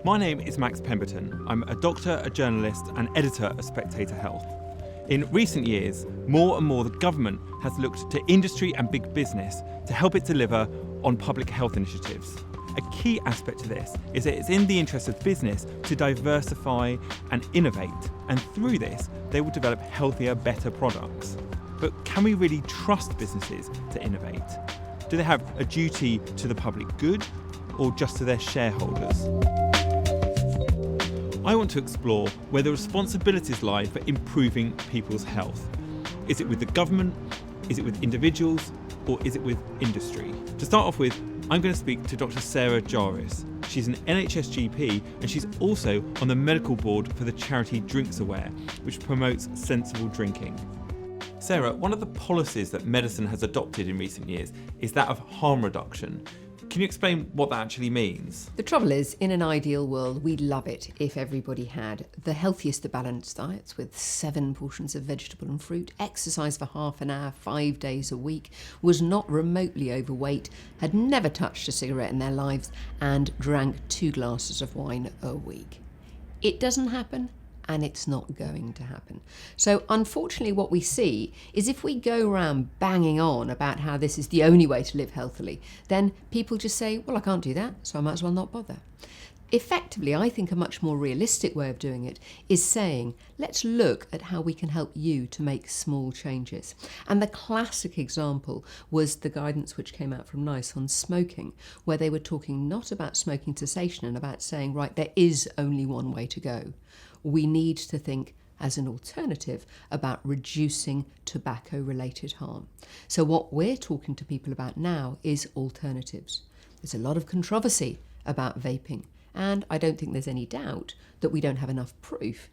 My name is Max Pemberton. I'm a doctor, a journalist and editor of Spectator Health. In recent years, more and more the government has looked to industry and big business to help it deliver on public health initiatives. A key aspect to this is that it's in the interest of business to diversify and innovate, and through this, they will develop healthier, better products. But can we really trust businesses to innovate? Do they have a duty to the public good or just to their shareholders? I want to explore where the responsibilities lie for improving people's health. Is it with the government? Is it with individuals? Or is it with industry? To start off with, I'm going to speak to Dr Sarah Jarvis. She's an NHS GP and she's also on the medical board for the charity Drinkaware, which promotes sensible drinking. Sarah, one of the policies that medicine has adopted in recent years is that of harm reduction. Can you explain what that actually means? The trouble is, in an ideal world, we'd love it if everybody had the healthiest of balanced diets with 7 portions of vegetable and fruit, exercise for half an hour, 5 days a week, was not remotely overweight, had never touched a cigarette in their lives, and drank 2 glasses of wine a week. It doesn't happen. And it's not going to happen. So unfortunately what we see is if we go around banging on about how this is the only way to live healthily, then people just say, well, I can't do that, so I might as well not bother. Effectively, I think a much more realistic way of doing it is saying, let's look at how we can help you to make small changes. And the classic example was the guidance which came out from NICE on smoking, where they were talking not about smoking cessation and about saying, right, there is only one way to go. We need to think as an alternative about reducing tobacco-related harm. So what we're talking to people about now is alternatives. There's a lot of controversy about vaping, and I don't think there's any doubt that we don't have enough proof,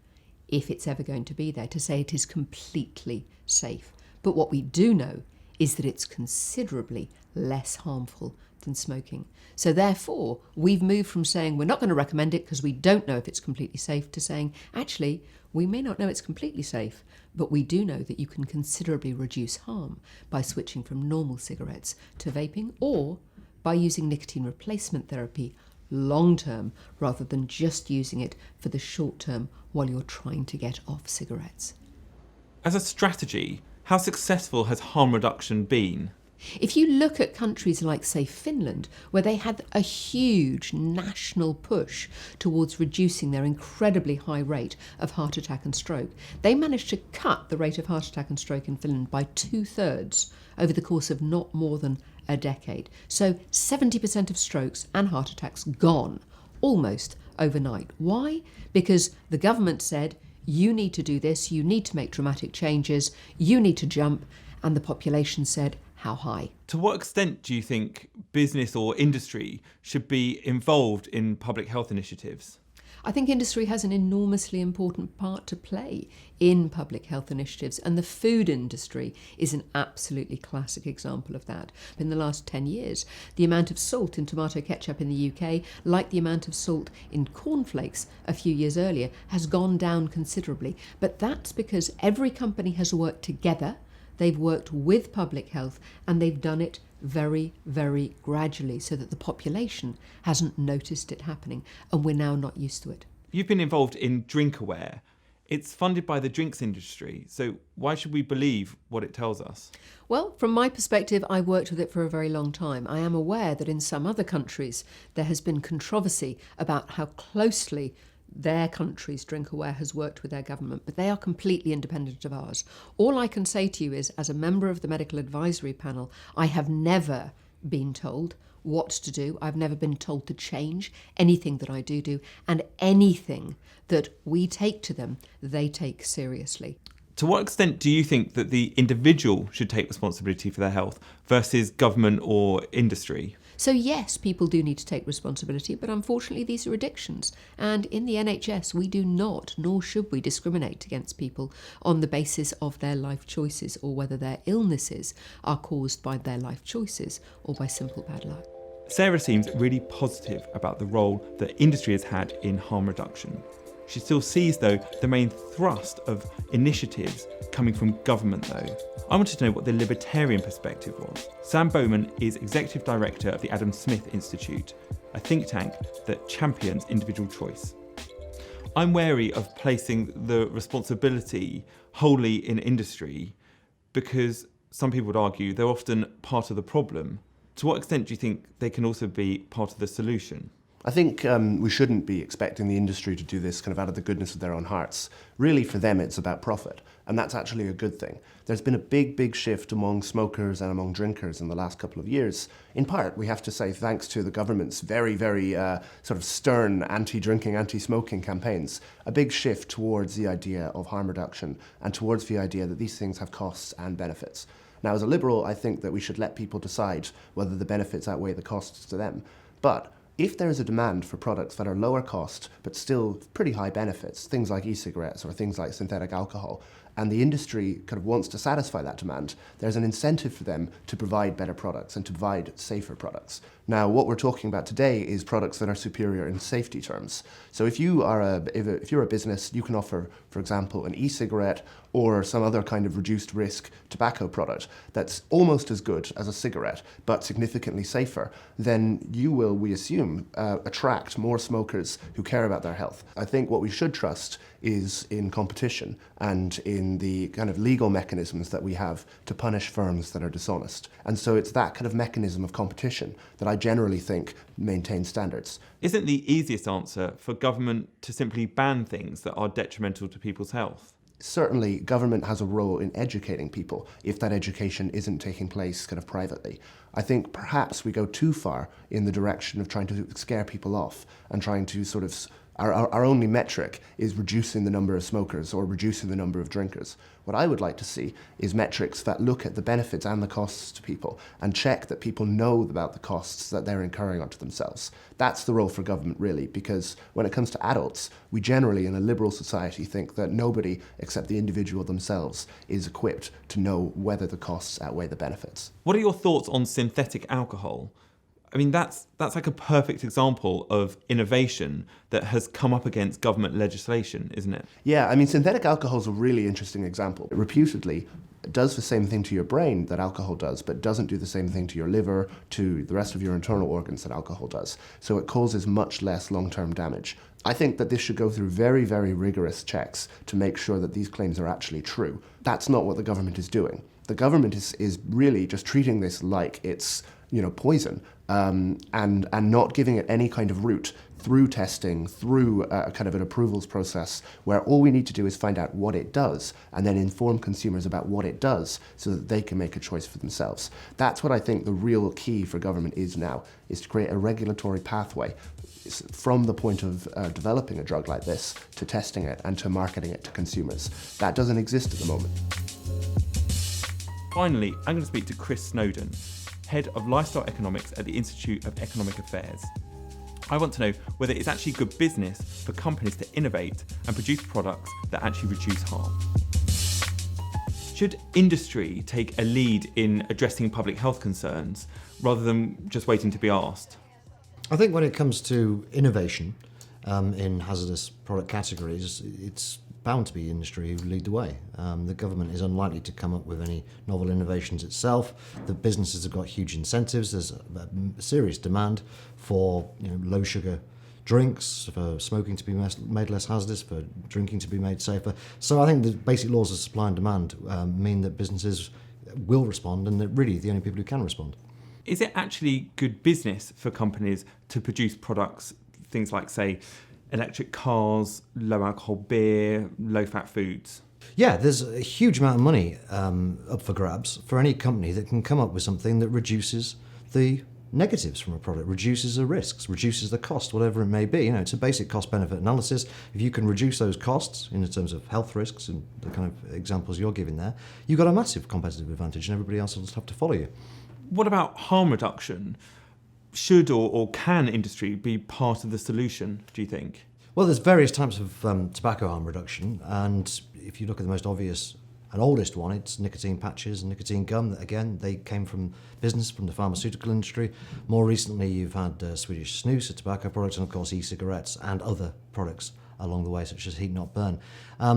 if it's ever going to be there, to say it is completely safe. But what we do know is that it's considerably less harmful than smoking. So therefore, we've moved from saying we're not going to recommend it because we don't know if it's completely safe to saying, actually, we may not know it's completely safe, but we do know that you can considerably reduce harm by switching from normal cigarettes to vaping or by using nicotine replacement therapy long term rather than just using it for the short term while you're trying to get off cigarettes. As a strategy, how successful has harm reduction been? If you look at countries like, say, Finland, where they had a huge national push towards reducing their incredibly high rate of heart attack and stroke, they managed to cut the rate of heart attack and stroke in Finland by 2/3 over the course of not more than a decade. So 70% of strokes and heart attacks gone almost overnight. Why? Because the government said, you need to do this, you need to make dramatic changes, you need to jump, and the population said, how high? To what extent do you think business or industry should be involved in public health initiatives? I think industry has an enormously important part to play in public health initiatives, and the food industry is an absolutely classic example of that. In the last 10 years, the amount of salt in tomato ketchup in the UK, like the amount of salt in cornflakes a few years earlier, has gone down considerably. But that's because every company has worked together. They've worked with public health and they've done it very, very gradually so that the population hasn't noticed it happening, and we're now not used to it. You've been involved in Drinkaware. It's funded by the drinks industry, so why should we believe what it tells us? Well, from my perspective, I worked with it for a very long time. I am aware that in some other countries there has been controversy about how closely their country's Drinkaware has worked with their government, but they are completely independent of ours. All I can say to you is, as a member of the medical advisory panel, I have never been told what to do. I've never been told to change anything that I do, and anything that we take to them, they take seriously. To what extent do you think that the individual should take responsibility for their health versus government or industry? So yes, people do need to take responsibility, but unfortunately these are addictions. And in the NHS, we do not, nor should we, discriminate against people on the basis of their life choices or whether their illnesses are caused by their life choices or by simple bad luck. Sarah seems really positive about the role that industry has had in harm reduction. She still sees, though, the main thrust of initiatives coming from government, though. I wanted to know what the libertarian perspective was. Sam Bowman is Executive Director of the Adam Smith Institute. a think tank that champions individual choice. I'm wary of placing the responsibility wholly in industry because some people would argue they're often part of the problem. To what extent do you think they can also be part of the solution? I think we shouldn't be expecting the industry to do this kind of out of the goodness of their own hearts. Really, for them, it's about profit, and that's actually a good thing. There's been a big shift among smokers and among drinkers in the last couple of years. In part, we have to say thanks to the government's very sort of stern anti-drinking, anti-smoking campaigns, a big shift towards the idea of harm reduction and towards the idea that these things have costs and benefits. Now, as a liberal, I think that we should let people decide whether the benefits outweigh the costs to them. But if there is a demand for products that are lower cost but still pretty high benefits, things like e-cigarettes or things like synthetic alcohol, and the industry kind of wants to satisfy that demand, there's an incentive for them to provide better products and to provide safer products. Now, what we're talking about today is products that are superior in safety terms. So if you're a business, you can offer, for example, an e-cigarette or some other kind of reduced risk tobacco product that's almost as good as a cigarette, but significantly safer, then you will, we assume, attract more smokers who care about their health. I think what we should trust is in competition and in the kind of legal mechanisms that we have to punish firms that are dishonest. And so it's that kind of mechanism of competition that I generally think maintains standards. Isn't the easiest answer for government to simply ban things that are detrimental to people's health? Certainly, government has a role in educating people if that education isn't taking place kind of privately. I think perhaps we go too far in the direction of trying to scare people off and trying to sort of our only metric is reducing the number of smokers or reducing the number of drinkers. What I would like to see is metrics that look at the benefits and the costs to people and check that people know about the costs that they're incurring onto themselves. That's the role for government, really, because when it comes to adults, we generally in a liberal society think that nobody except the individual themselves is equipped to know whether the costs outweigh the benefits. What are your thoughts on synthetic alcohol? I mean, that's like a perfect example of innovation that has come up against government legislation, isn't it? Yeah, I mean, synthetic alcohol is a really interesting example. It reputedly does the same thing to your brain that alcohol does, but doesn't do the same thing to your liver, to the rest of your internal organs that alcohol does. So it causes much less long-term damage. I think that this should go through very rigorous checks to make sure that these claims are actually true. That's not what the government is doing. The government is really just treating this like it's, poison, and not giving it any kind of route through testing, through a kind of an approvals process where all we need to do is find out what it does and then inform consumers about what it does so that they can make a choice for themselves. That's what I think the real key for government is now, is to create a regulatory pathway from the point of developing a drug like this to testing it and to marketing it to consumers. That doesn't exist at the moment. Finally, I'm going to speak to Chris Snowdon, Head of Lifestyle Economics at the Institute of Economic Affairs. I want to know whether it's actually good business for companies to innovate and produce products that actually reduce harm. Should industry take a lead in addressing public health concerns rather than just waiting to be asked? I think when it comes to innovation in hazardous product categories, it's bound to be industry who lead the way. The government is unlikely to come up with any novel innovations itself. The businesses have got huge incentives. There's a serious demand for low sugar drinks, for smoking to be made less hazardous, for drinking to be made safer. So I think the basic laws of supply and demand mean that businesses will respond, and that really the only people who can respond. Is it actually good business for companies to produce products, things like, say, electric cars, low alcohol beer, low fat foods? Yeah, there's a huge amount of money up for grabs for any company that can come up with something that reduces the negatives from a product, reduces the risks, reduces the cost, whatever it may be. It's a basic cost-benefit analysis. If you can reduce those costs in terms of health risks and the kind of examples you're giving there, you've got a massive competitive advantage and everybody else will just have to follow you. What about harm reduction? Should or can industry be part of the solution, do you think? Well, there's various types of tobacco harm reduction, and if you look at the most obvious and oldest one, it's nicotine patches and nicotine gum. Again, they came from business, from the pharmaceutical industry. More recently, you've had Swedish snus, a tobacco product, and of course e-cigarettes and other products along the way, such as heat not burn.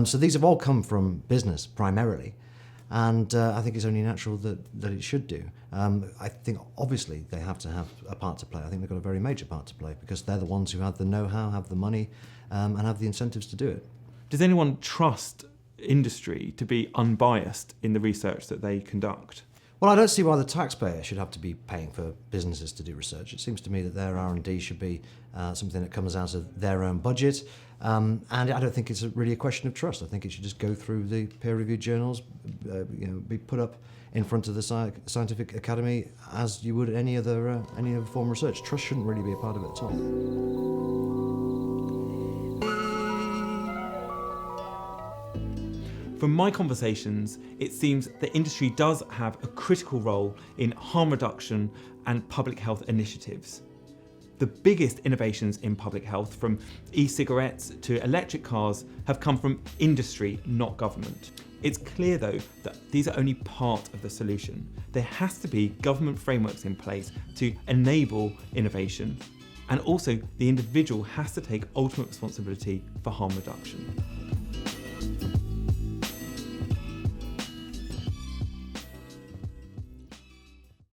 So these have all come from business primarily. And I think it's only natural that it should do. I think obviously they have to have a part to play. I think they've got a very major part to play because they're the ones who have the know-how, have the money, and have the incentives to do it. Does anyone trust industry to be unbiased in the research that they conduct? Well, I don't see why the taxpayer should have to be paying for businesses to do research. It seems to me that their R&D should be something that comes out of their own budget. And I don't think it's really a question of trust. I think it should just go through the peer-reviewed journals, be put up in front of the scientific academy as you would any other form of research. Trust shouldn't really be a part of it at all. From my conversations, it seems the industry does have a critical role in harm reduction and public health initiatives. The biggest innovations in public health, from e-cigarettes to electric cars, have come from industry, not government. It's clear, though, that these are only part of the solution. There has to be government frameworks in place to enable innovation, and also the individual has to take ultimate responsibility for harm reduction.